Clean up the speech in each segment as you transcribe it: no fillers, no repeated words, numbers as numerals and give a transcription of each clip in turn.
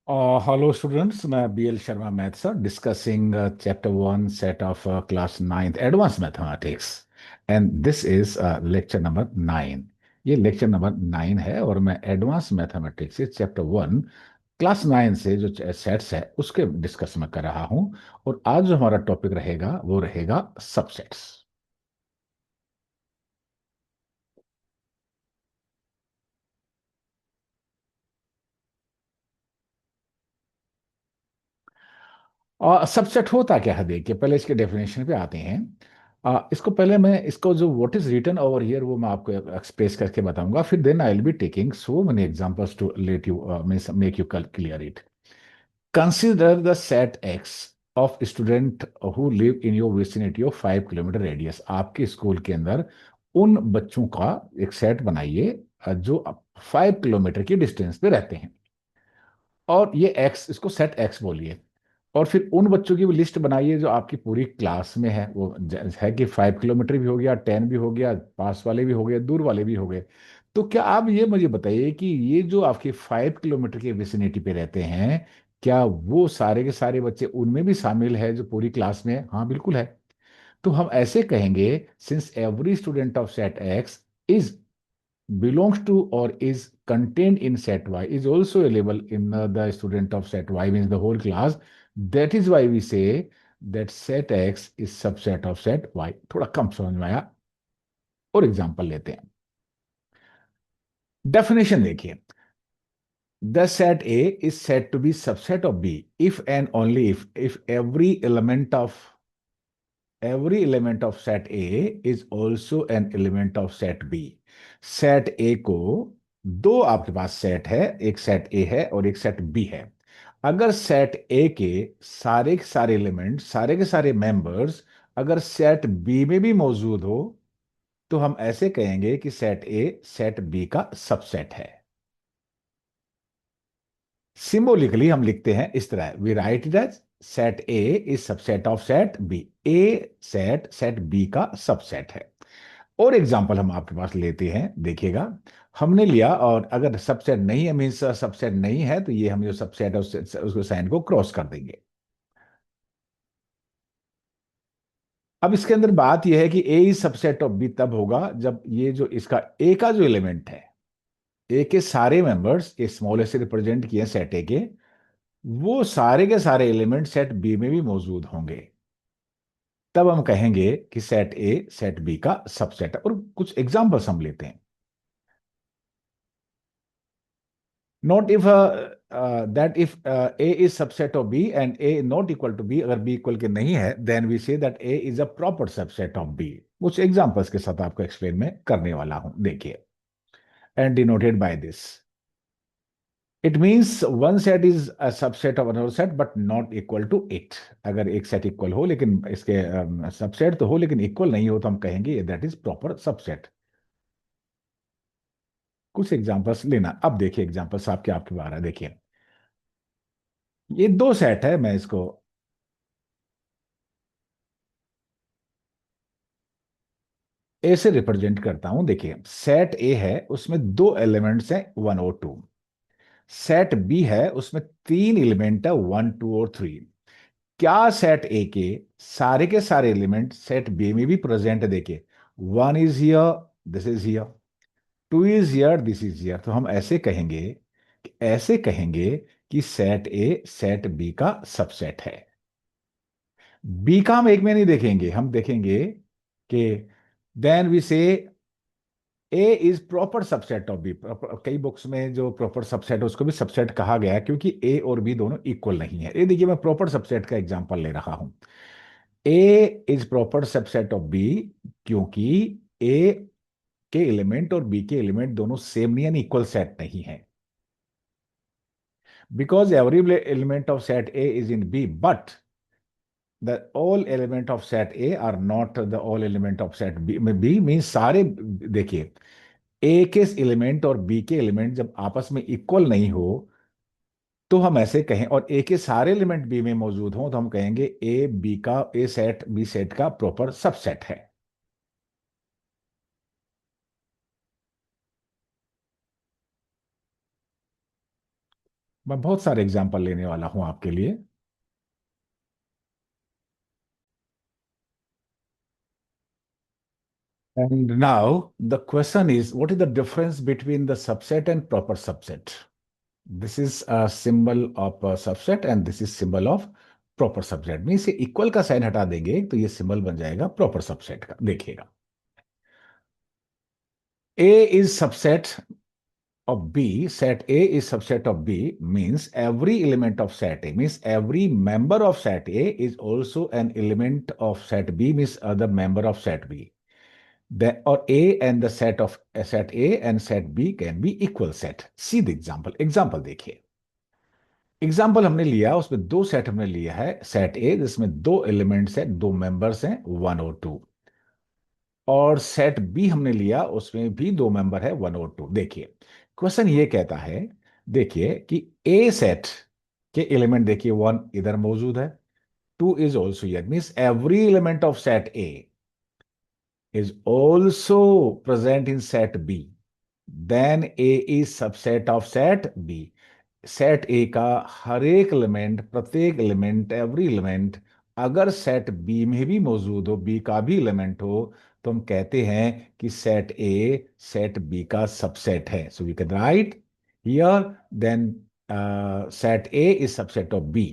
Hello students, मैं BL Sharma math sir discussing chapter 1 set of class 9th advance mathematics and this is lecture number 9। ये lecture number 9 है और मैं advance mathematics से chapter 1 class 9 से जो सेट्स है उसके डिस्कस में कर रहा हूँ। और आज जो हमारा टॉपिक रहेगा वो रहेगा सबसेट्स। और सबसेट होता क्या है देखिए, पहले इसके डेफिनेशन पे आते हैं। इसको पहले मैं इसको जो what is written over here वो मैं आपको एक्सप्रेस करके बताऊंगा, फिर then I will be taking so many examples to let you make you clear it. Consider the set X of student who live in your vicinity of 5 kilometre radius. आपके school के अंदर उन बच्चों का एक सेट बनाइए जो 5 kilometre की डिस्टेंस पे रहते हैं। और ये एक्स, इसको सेट एक्स बोलिए। और फिर उन बच्चों की भी लिस्ट बनाइए जो आपकी पूरी क्लास में है। वो है कि 5 किलोमीटर भी हो गया, 10 भी हो गया, पास वाले भी हो गए, दूर वाले भी हो गए। तो क्या आप ये मुझे बताइए कि ये जो आपके 5 किलोमीटर के विसिनिटी पे रहते हैं, क्या वो सारे के सारे बच्चे उनमें भी शामिल है जो पूरी क्लास में है? हाँ, बिल्कुल है। तो हम ऐसे कहेंगे, since every student of set x is belongs to or is contained in set Y is also available in the student of set Y, means the whole class. That is why we say that set X is subset of set Y। थोड़ा कम समझ में आया? और example लेते हैं। Definition देखिए, the set A is said to be subset of B if and only if every element of set A is also an element of set B। Set A को, दो आपके पास सेट है, एक set A है और एक set B है। अगर सेट A के सारे एलिमेंट, सारे के सारे मेंबर्स अगर सेट B में भी मौजूद हो, तो हम ऐसे कहेंगे कि सेट A सेट B का सबसेट है। सिंबॉलिकली हम लिखते हैं इस तरह, we write it as set A is subset of set B. A set set B का सबसेट है। और एग्जांपल हम आपके पास लेते हैं, देखिएगा। हमने लिया, और अगर सबसेट नहीं है, मीन्स सबसेट नहीं है, तो ये हम जो सबसेट है उसको साइन को क्रॉस कर देंगे। अब इसके अंदर बात यह है कि A is subset of B तब होगा जब ये जो इसका ए का जो एलिमेंट है, ए के सारे मेंबर्स ये स्मॉल ए से रिप्रेजेंट किए सेट ए के, वो सारे के सारे एलिमेंट सेट बी में भी मौजूद होंगे। तब हम कहेंगे कि सेट ए सेट बी का सबसेट है। और कुछ एग्जांपल्स हम लेते हैं। Not if that if A is subset of B and A not equal to B, अगर बी इक्वल के नहीं है, then we say that A is a proper subset of B. कुछ एग्जांपल्स के साथ आपको एक्सप्लेन में करने वाला हूं, देखिए। And denoted by this, it means one set is a subset of another set but not equal to it. अगर एक सेट इक्वल हो लेकिन इसके सबसेट तो हो लेकिन इक्वल नहीं हो, तो हम कहेंगे दैट इज प्रॉपर सबसेट। कुछ एग्जांपल्स लेना। अब देखिए एग्जांपल्स आपके आपके बारे में देखिए। ये दो सेट है, मैं इसको ए से रिप्रेजेंट करता हूं। देखिए, सेट ए है, उसमें दो एलिमेंट्स हैं 1 और 2। सेट बी है, उसमें तीन एलिमेंट है 1, 2 और 3। क्या सेट ए के सारे एलिमेंट सेट बी में भी प्रेजेंट है? देखिए, 1 is here, this is here, 2 is here, this is here. तो हम ऐसे कहेंगे कि सेट ए सेट बी का सबसेट है। बी का हम एक में नहीं देखेंगे, हम देखेंगे कि then we say A is proper subset of B. कई बुक्स में जो प्रॉपर सबसेट है उसको भी सबसेट कहा गया है, क्योंकि ए और बी दोनों इक्वल नहीं है। ये देखिए, मैं प्रॉपर सबसेट का एग्जांपल ले रहा हूं। A is proper subset of B क्योंकि ए के एलिमेंट और बी के एलिमेंट दोनों सेम नहीं, यानी इक्वल सेट नहीं है। Because every element of set A is in B, but the all element of set A are not the all element of set B। B means सारे, देखिए, ए के element और B के element जब आपस में इक्वल नहीं हो, तो हम ऐसे कहें, और ए के सारे एलिमेंट बी में मौजूद हों, तो हम कहेंगे ए सेट बी सेट का प्रॉपर सबसेट है। मैं बहुत सारे एग्जांपल लेने वाला हूं आपके लिए। And now the question is, what is the difference between the subset and proper subset? This is a symbol of a subset and this is symbol of proper subset में इसे इक्वल का sign हटा देंगे तो ये symbol बन जाएगा proper subset का, देखिएगा। A is subset of B, set A is subset of B means every element of set A means every member of set A is also an element of set B means other member of set B. The or A and the set A and set B can be equal set. See the example देखिए। Example हमने लिया, उसमें दो set हमने लिया है, set ए जिसमें दो एलिमेंट्स हैं, दो मेंबर्स हैं, वन और टू, और सेट बी हमने लिया, उसमें भी दो मेंबर है, वन और टू। देखिए क्वेश्चन ये कहता है, देखिए कि ए सेट के एलिमेंट देखिए, वन इधर मौजूद है, two is also here means every element of set A is also present in set B, then A is subset of set B. Set ए का हर एक एलिमेंट, प्रत्येक एलिमेंट, एवरी एलिमेंट अगर set B में भी मौजूद हो, बी का भी एलिमेंट हो, तो हम कहते हैं कि सेट ए सेट बी का सबसेट है। So we can write here then set A is subset of B.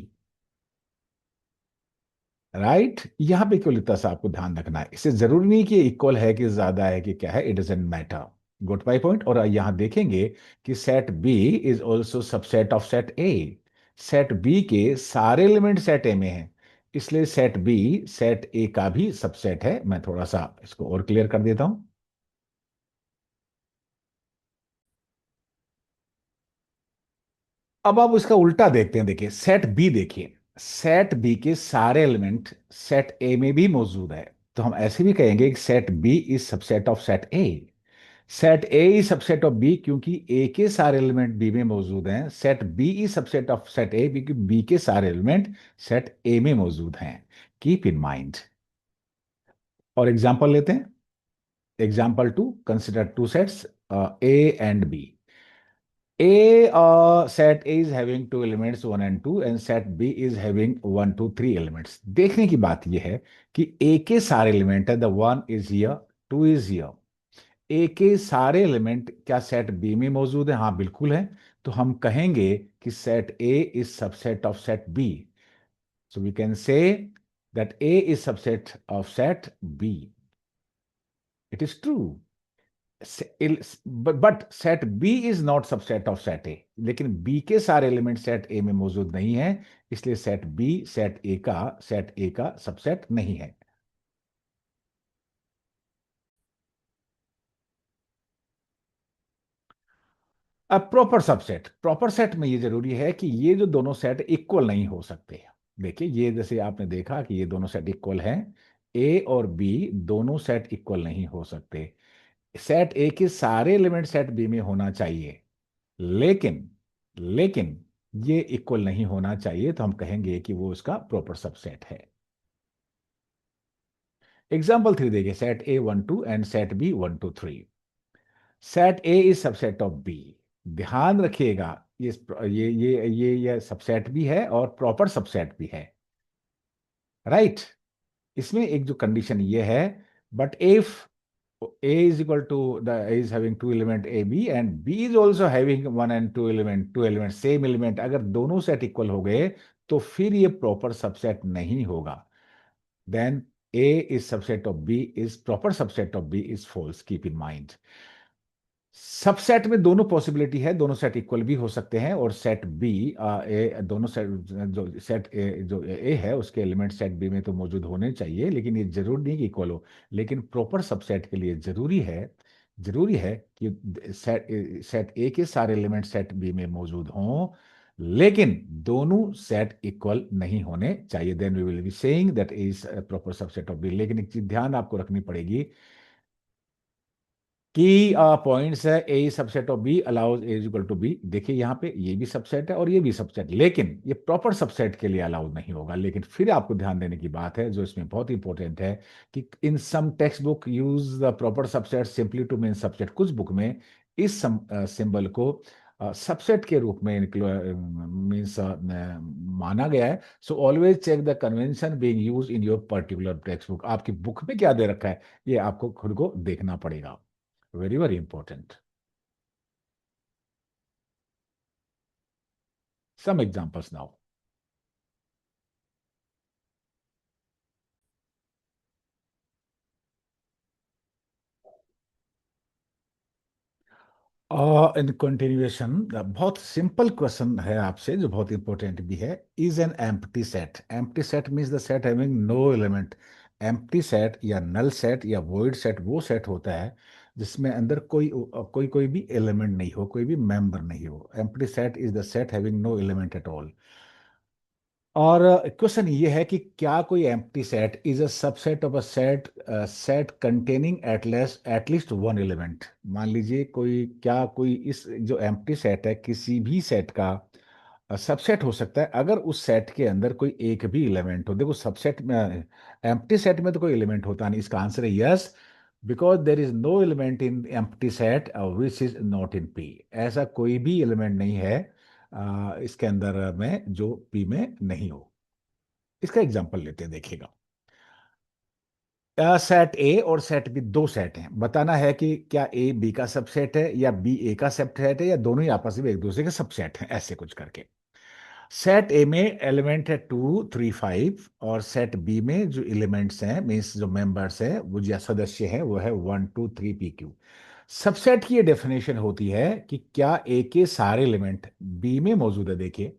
Right यहां पे केवल इतना सा आपको ध्यान रखना है, इससे जरूरी नहीं कि इक्वल है कि ज्यादा है कि क्या है, it doesn't matter. Good by point. और यहां देखेंगे कि set B is also subset of set A, set B के सारे एलिमेंट सेट ए में हैं, इसलिए सेट बी सेट ए का भी सबसेट है। मैं थोड़ा सा इसको और क्लियर कर देता हूं। अब आप इसका उल्टा देखते हैं, देखिए सेट बी, देखिए सेट बी के सारे एलिमेंट सेट ए में भी मौजूद है, तो हम ऐसे भी कहेंगे कि set B is subset of set A. Set A is subset of B क्योंकि ए के सारे एलिमेंट बी में मौजूद हैं, set B is subset of set A क्योंकि बी के सारे एलिमेंट सेट ए में मौजूद हैं। Keep in mind. और एग्जांपल लेते हैं। Example two, consider two sets A and B. A set A is having two elements one and two and set B is having one two three elements। देखने की बात यह है कि A के सारे एलिमेंट है, the one is here, two is here. A के सारे एलिमेंट क्या सेट B में मौजूद है? हाँ बिल्कुल है। तो हम कहेंगे कि set A is subset of set B। So we can say that A is subset of set B। It is true. But set B is not subset of set A, लेकिन बी के सारे element set ए में मौजूद नहीं है, इसलिए set B set ए का subset नहीं है। अब प्रॉपर सेट में ये जरूरी है कि ये जो दोनों सेट इक्वल नहीं हो सकते। देखिए ये जैसे आपने देखा कि ये दोनों सेट इक्वल हैं, ए और बी दोनों सेट इक्वल नहीं हो सकते। सेट ए के सारे एलिमेंट सेट बी में होना चाहिए, लेकिन लेकिन ये इक्वल नहीं होना चाहिए, तो हम कहेंगे कि वो उसका प्रॉपर सबसेट है। एग्जाम्पल थ्री देखिए, set A one two and set B one two three. Set A is subset of B. ध्यान रखिएगा, ये सबसेट भी है और प्रॉपर सबसेट भी है। राइट इसमें एक जो कंडीशन ये है, but if A is equal to the A is having two element A B and B is also having one and two element same element, अगर दोनों सेट इक्वल हो गए तो फिर ये प्रॉपर सबसेट नहीं होगा। Then A is subset of B is proper subset of B is false, keep in mind। Subset में दोनों पॉसिबिलिटी है, दोनों सेट इक्वल भी हो सकते हैं, और सेट बी ए दोनों सेट, जो सेट ए जो ए है उसके एलिमेंट सेट बी में तो मौजूद होने चाहिए, लेकिन ये जरूर नहीं कि इक्वल हो। लेकिन प्रॉपर सबसेट के लिए जरूरी है कि सेट सेट ए के सारे एलिमेंट सेट बी में मौजूद हों, लेकिन दोनों सेट इक्वल नहीं होने चाहिए। Then we will be saying that is proper subset of B. लेकिन एक चीज ध्यान आपको रखनी पड़ेगी कि पॉइंट्स है, A subset of B allows A equal to B. देखिए यहाँ पे ये भी सबसेट है और ये भी सबसेट, लेकिन ये प्रॉपर सबसेट के लिए अलाउड नहीं होगा। लेकिन फिर आपको ध्यान देने की बात है जो इसमें बहुत इंपॉर्टेंट है कि in some text book use the proper subset simply to mean subset. कुछ बुक में इस सिंबल को सबसेट के रूप में मीन्स माना गया है। So always check the convention being use in your particular textbook. आपकी बुक में क्या दे रखा है ये आपको खुद को देखना पड़ेगा। Very very important. Some examples now. In continuation बहुत सिंपल क्वेश्चन है आपसे जो बहुत इंपॉर्टेंट भी है। Is an empty set, empty set means the set having no element. Empty set या नल सेट या वॉइड सेट वो सेट होता है जिसमें अंदर कोई कोई भी एलिमेंट नहीं हो, कोई भी मेंबर नहीं हो। Empty set is the set having no element at all. और क्वेश्चन ये है कि क्या कोई empty set is a subset of a set, set containing at least one element. मान लीजिए कोई, क्या कोई इस जो एम्प्टी सेट है किसी भी सेट का सबसेट हो सकता है अगर उस सेट के अंदर कोई एक भी एलिमेंट हो। देखो सबसेट में, एम्प्टी सेट में तो कोई एलिमेंट होता नहीं। इसका आंसर है yes, because there is no element in empty set which is not in P. ऐसा कोई भी एलिमेंट नहीं है इसके अंदर में जो पी में नहीं हो। इसका एग्जांपल लेते हैं, देखिएगा। सेट ए और सेट बी दो सेट हैं। बताना है कि क्या ए बी का सबसेट है या बी ए का सबसेट है या दोनों ही आपस में एक दूसरे के सबसेट हैं, ऐसे कुछ करके। सेट ए में एलिमेंट है 2 3 5 और सेट बी में जो एलिमेंट्स हैं मीन्स जो मेंबर्स हैं वो जो सदस्य हैं वो है 1 2 3 PQ। सबसेट की ये डेफिनेशन होती है कि क्या ए के सारे एलिमेंट बी में मौजूद है। देखिए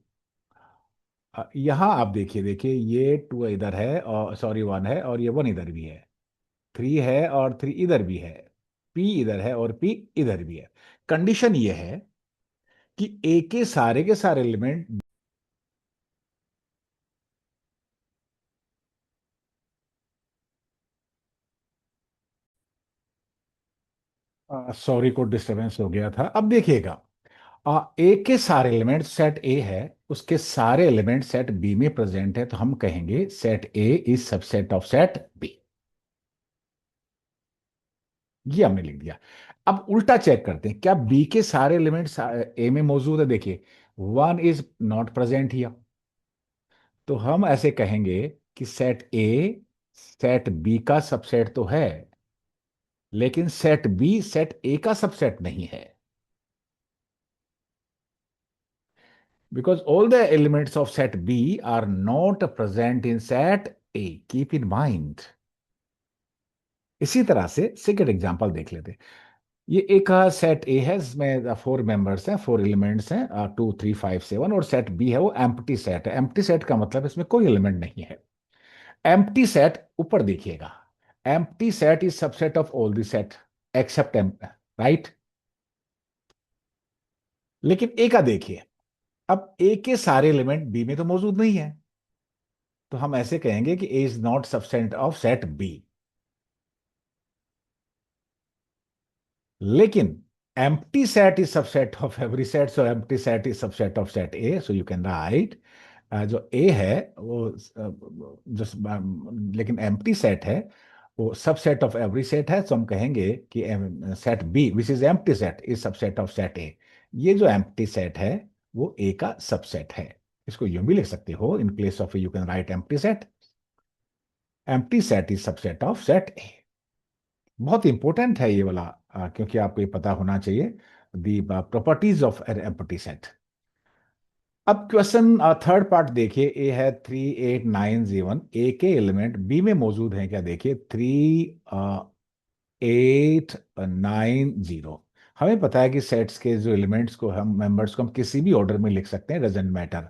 यहां आप देखिए, देखिए ये 2 इधर है और सॉरी 1 है और ये 1 इधर भी है। 3 है और 3 इधर भी है। पी इधर है और पी इधर भी है। कंडीशन ये है कि ए के सारे एलिमेंट, सॉरी को डिस्टरबेंस हो गया था। अब देखिएगा, ए के सारे एलिमेंट सेट ए है, उसके सारे एलिमेंट सेट बी में प्रेजेंट है, तो हम कहेंगे set A is subset of set B. ये हमने लिख दिया। अब उल्टा चेक करते हैं, क्या बी के सारे एलिमेंट्स ए में मौजूद है। देखिए 1 इज नॉट प्रेजेंट हियर, तो हम ऐसे कहेंगे कि सेट ए सेट बी का सबसेट तो है लेकिन सेट बी सेट ए का सबसेट नहीं है, because all the elements of set B are not present in set A. Keep in mind. इसी तरह से सेकेंड एग्जांपल देख लेते हैं। ये एक सेट ए है जिसमें 4 मेंबर्स हैं, 4 एलिमेंट्स हैं, 2 3 5 7, और सेट बी है वो एम्प्टी सेट है। एम्प्टी सेट का मतलब इसमें कोई एलिमेंट नहीं है। एम्प्टी सेट ऊपर देखिएगा, empty set is subset of all the set except M, right. लेकिन ए का देखिए, अब ए के सारे एलिमेंट बी में तो मौजूद नहीं है, तो हम ऐसे कहेंगे कि A is not subset of set B. लेकिन empty set is subset of every set, so empty set is subset of set A, so you can write जो A है वो जो लेकिन empty set है वो सबसेट ऑफ एवरी सेट है, तो हम कहेंगे कि set B which is empty set is subset of set A। ये जो एम्प्टी सेट है वो A का सबसेट है। इसको यूं भी लिख सकते हो, in place of you can write empty set is subset of set A। बहुत इंपॉर्टेंट है ये वाला, क्योंकि आपको ये पता होना चाहिए the properties of N empty set. अब क्वेश्चन थर्ड पार्ट देखिए, ए है 3 8 9 0, ए के एलिमेंट बी में मौजूद हैं क्या। देखिए 3 8 9 0। हमें पता है कि सेट्स के जो एलिमेंट्स को हम मेंबर्स को हम किसी भी ऑर्डर में लिख सकते हैं, डजेंट मैटर।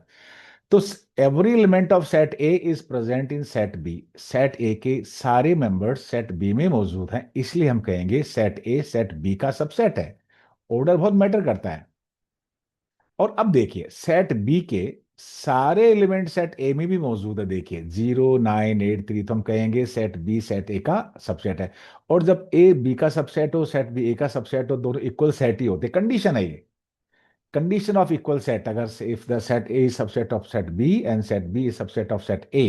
तो every element of set A is present in set B. Set A के सारे मेंबर्स सेट बी में मौजूद हैं, इसलिए हम कहेंगे सेट ए सेट बी का सबसेट है। ऑर्डर बहुत मैटर करता है। और अब देखिए सेट बी के सारे एलिमेंट सेट ए में भी मौजूद है। देखिए 0 9 8 3, तो हम कहेंगे सेट बी सेट ए का सबसेट है। और जब ए बी का सबसेट हो सेट बी ए का सबसेट हो, दोनों इक्वल सेट ही होते, कंडीशन है ये, condition of equal set। अगर if the set A is subset of set B and set B is subset of set A,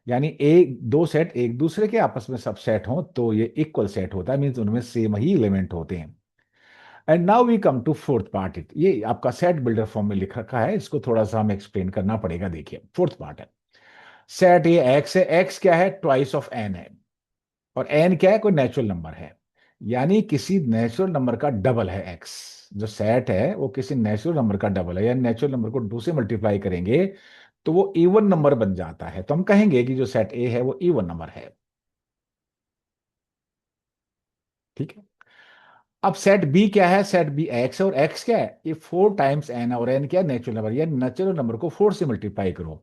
यानी ए दो सेट एक दूसरे के आपस में सबसेट हों तो ये इक्वल सेट होता है, मीन्स उनमें सेम ही एलिमेंट होते हैं। And now we come to fourth part. It ये आपका सेट बिल्डर फॉर्म में लिख रखा है, इसको थोड़ा सा हमें एक्सप्लेन करना पड़ेगा। देखिए फोर्थ पार्ट है, सेट ये एक्स है, एक्स क्या है, ट्वाइस ऑफ एन है, और एन क्या है, कोई नेचुरल नंबर है, यानी किसी नेचुरल नंबर का डबल है एक्स। जो सेट है वो किसी नेचुरल नंबर का डबल है, यानी नेचुरल नंबर को 2 से मल्टीप्लाई करेंगे तो वो इवन नंबर बन जाता है, तो हम कहेंगे कि जो सेट ए है वो इवन नंबर है। ठीक है। अब सेट बी क्या है, सेट बी एक्स है, और एक्स क्या है, ये 4 टाइम्स एन है, और एन क्या है, नेचुरल नंबर, यानी नेचुरल नंबर को 4 से मल्टीप्लाई करो।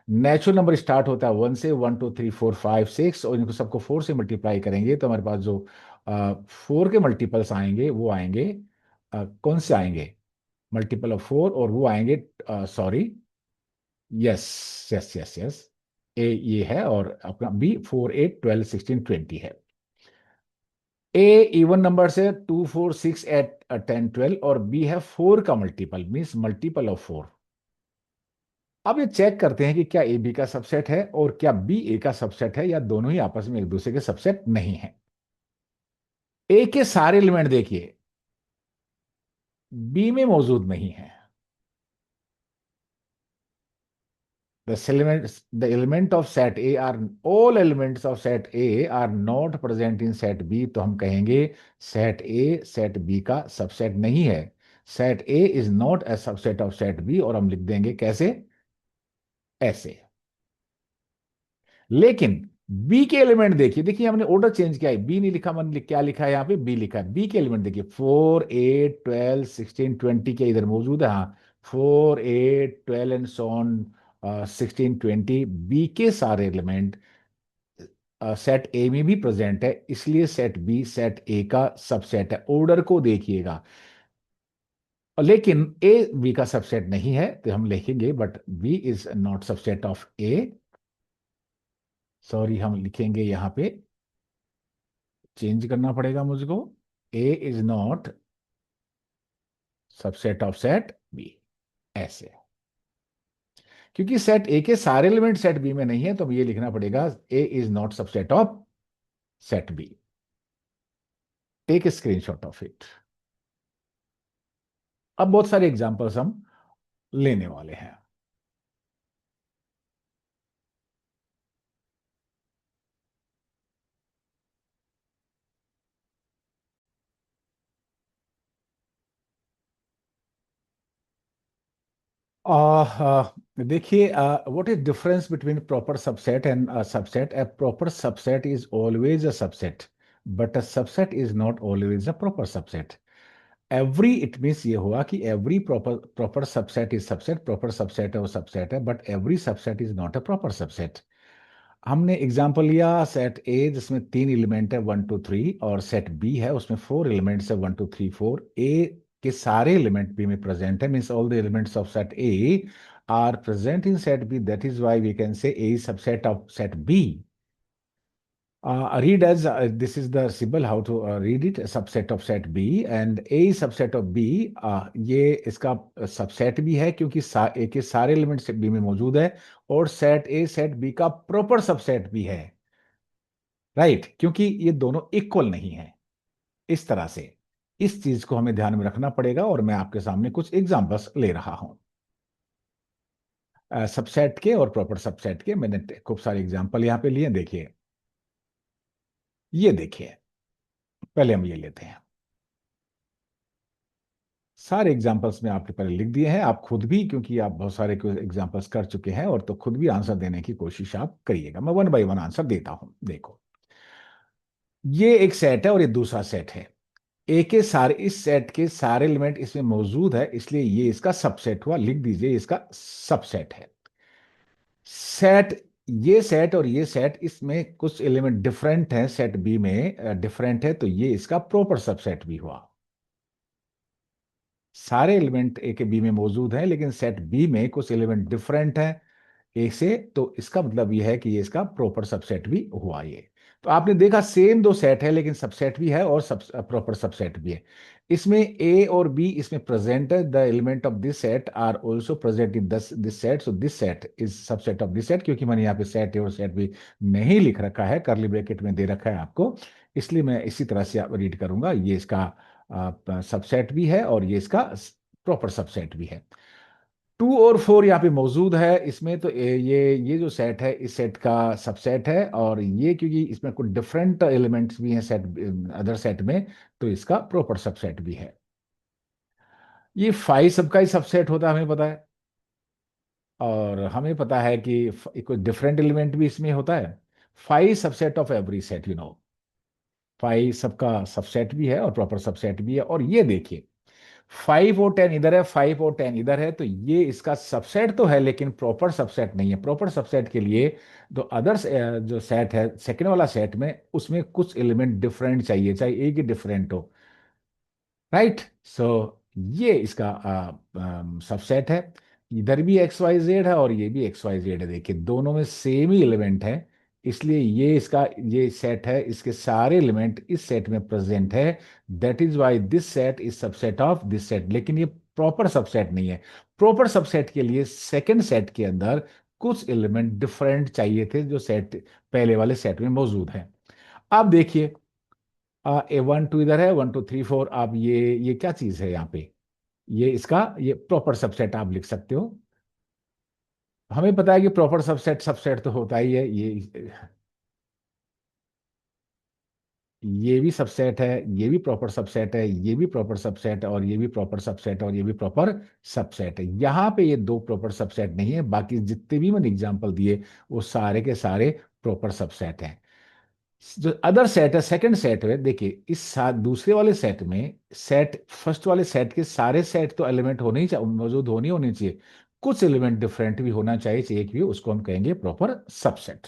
नेचुरल नंबर स्टार्ट होता है 1 से, 1 2 3 4 5 6, और इनको सबको 4 से मल्टीप्लाई करेंगे तो हमारे पास जो 4 के मल्टीपल्स आएंगे वो आएंगे, कौन से आएंगे, मल्टीपल ऑफ 4, और वो आएंगे, sorry, yes yes yes yes, A ये है, और अपना बी 4 8 12 16 20 है। ए इवन नंबर से 2 4 6 8 10 12, और बी है 4 का मल्टीपल, मीन्स मल्टीपल ऑफ 4। अब ये चेक करते हैं कि क्या ए बी का सबसेट है और क्या बी ए का सबसेट है, या दोनों ही आपस में एक दूसरे के सबसेट नहीं है। ए के सारे एलिमेंट देखिए बी में मौजूद नहीं है। The element of set A are all elements of set A are not present in set B, तो हम कहेंगे set A set B का सबसेट नहीं है। set A is not a subset of set B, और हम लिख देंगे कैसे, ऐसे। लेकिन बी के एलिमेंट देखिए, देखिए हमने ऑर्डर चेंज किया है, बी नहीं लिखा, मैंने क्या लिखा है यहाँ पे, बी लिखा है। बी के एलिमेंट देखिए 4 8 12 16 20 के इधर मौजूद है, हाँ 4 8 12 एंड सो ऑन 16 20, बी के सारे एलिमेंट सेट ए में भी प्रेजेंट है, इसलिए सेट बी सेट ए का सबसेट है। ऑर्डर को देखिएगा, लेकिन ए बी का सबसेट नहीं है तो हम लिखेंगे but B is not subset of A, sorry हम लिखेंगे यहाँ पे, चेंज करना पड़ेगा मुझको, A is not subset of set B, ऐसे। क्योंकि सेट ए के सारे एलिमेंट सेट बी में नहीं है तो ये लिखना पड़ेगा A is not subset of set B. Take a screenshot of it. अब बहुत सारे एग्जांपल्स हम लेने वाले हैं। देखिए, what is difference between proper subset and subset. A proper subset is always a subset, but a subset is not always a proper subset. Every it means ये हुआ कि every proper proper subset is subset, proper subset है वो subset है, but every subset is not a proper subset. हमने example लिया set ए जिसमें 3 element है 1 2 3, और सेट बी है उसमें 4 एलिमेंट्स है 1 2 3 4। ए के सारे एलिमेंट बी में प्रेजेंट है, means all the elements of set A are present in set B, that is why we can say A is subset of set B. Read as this is the symbol how to read it, a subset of set B, and A is subset of B। ये इसका subset भी है क्योंकि A के सारे elements B में मौजूद है, और सेट A सेट B का प्रॉपर सबसेट भी है, राइट, क्योंकि ये दोनों इक्वल नहीं है। इस तरह से इस चीज को हमें ध्यान में रखना पड़ेगा, और मैं आपके सामने कुछ एग्जांपल्स ले रहा हूं सबसेट के और प्रॉपर सबसेट के। मैंने खूब सारे एग्जांपल यहाँ पे लिए, देखिए ये देखिए, पहले हम ये लेते हैं। सारे एग्जाम्पल्स में आपके पहले लिख दिए हैं, आप खुद भी, क्योंकि आप बहुत सारे एग्जाम्पल्स कर चुके हैं, और तो खुद भी आंसर देने की कोशिश आप करिएगा। मैं 1 बाय 1 आंसर देता हूं। देखो ये एक सेट है और ये दूसरा सेट है। ए के सारे, इस सेट के सारे एलिमेंट इसमें मौजूद है, इसलिए ये इसका सबसेट हुआ, लिख दीजिए इसका सबसेट है। सेट, ये सेट और ये सेट, इसमें कुछ एलिमेंट डिफरेंट हैं, सेट बी में डिफरेंट है, तो ये इसका प्रॉपर सबसेट भी हुआ। सारे एलिमेंट ए के बी में मौजूद हैं, लेकिन सेट बी में कुछ एलिमेंट डिफरेंट हैं ए से, तो इसका मतलब यह है कि ये इसका प्रॉपर सबसेट भी हुआ। ये तो आपने देखा सेम दो सेट है, लेकिन सबसेट भी है और सब प्रॉपर सबसेट भी है। इसमें ए और बी इसमें प्रेजेंट है, the element of this set are also present in this set, so this set is subset of this set. क्योंकि मैंने यहाँ पे सेट ए और सेट बी नहीं लिख रखा है, करली ब्रैकेट में दे रखा है आपको, इसलिए मैं इसी तरह से रीड करूंगा। ये इसका सबसेट भी है और ये इसका प्रॉपर सबसेट भी है। 2 और 4 यहाँ पे मौजूद है इसमें, तो ये जो सेट है इस सेट का सबसेट है, और ये क्योंकि इसमें कुछ डिफरेंट एलिमेंट्स भी हैं सेट अदर सेट में, तो इसका प्रॉपर सबसेट भी है। ये 5 सबका ही सबसेट होता है, हमें पता है। और हमें पता है कि कोई डिफरेंट एलिमेंट भी इसमें होता है। 5 सबसेट ऑफ एवरी सेट, 5 सबका सबसेट भी है और प्रॉपर सबसेट भी है। और ये देखिए, 5 और 10 इधर है, 5 और 10 इधर है, तो ये इसका सबसेट तो है लेकिन प्रॉपर सबसेट नहीं है। प्रॉपर सबसेट के लिए तो अदर्स जो सेट है सेकंड वाला सेट में, उसमें कुछ एलिमेंट डिफरेंट चाहिए, चाहे एक ही डिफरेंट हो। राइट। सो ये इसका सबसेट है। इधर भी एक्स वाई जेड है और ये भी एक्स वाई जेड है, देखिए दोनों में सेम ही एलिमेंट है। इसलिए ये इसका ये सेट है, इसके सारे एलिमेंट इस सेट में प्रेजेंट है। That is why this set is subset of this set. लेकिन ये प्रॉपर सबसेट नहीं है। प्रॉपर सबसेट के लिए सेकंड सेट के अंदर कुछ एलिमेंट डिफरेंट चाहिए थे, जो सेट पहले वाले सेट में मौजूद है। अब देखिए, A1 2 इधर है, 1 2 3 4। आप ये क्या चीज है यहाँ पे? ये इसका ये प्रॉपर सबसेट आप लिख सकते हो। हमें पता है कि प्रॉपर सबसेट सबसेट तो होता ही है। ये भी सबसेट है, ये भी प्रॉपर सबसेट है, ये भी प्रॉपर सबसेट है, और ये भी प्रॉपर सबसेट है, और ये भी प्रॉपर सबसेट है। यहाँ पे ये दो प्रॉपर सबसेट नहीं है, बाकी जितने भी मैंने एग्जांपल दिए वो सारे के सारे प्रॉपर सबसेट हैं। जो अदर सेट है सेकंड सेट में, देखिए इस साथ दूसरे वाले सेट में, सेट फर्स्ट वाले सेट के सारे सेट तो एलिमेंट होने ही मौजूद होने होने चाहिए। कुछ एलिमेंट डिफरेंट भी होना चाहिए, चाहिए कि उसको हम कहेंगे प्रॉपर सबसेट।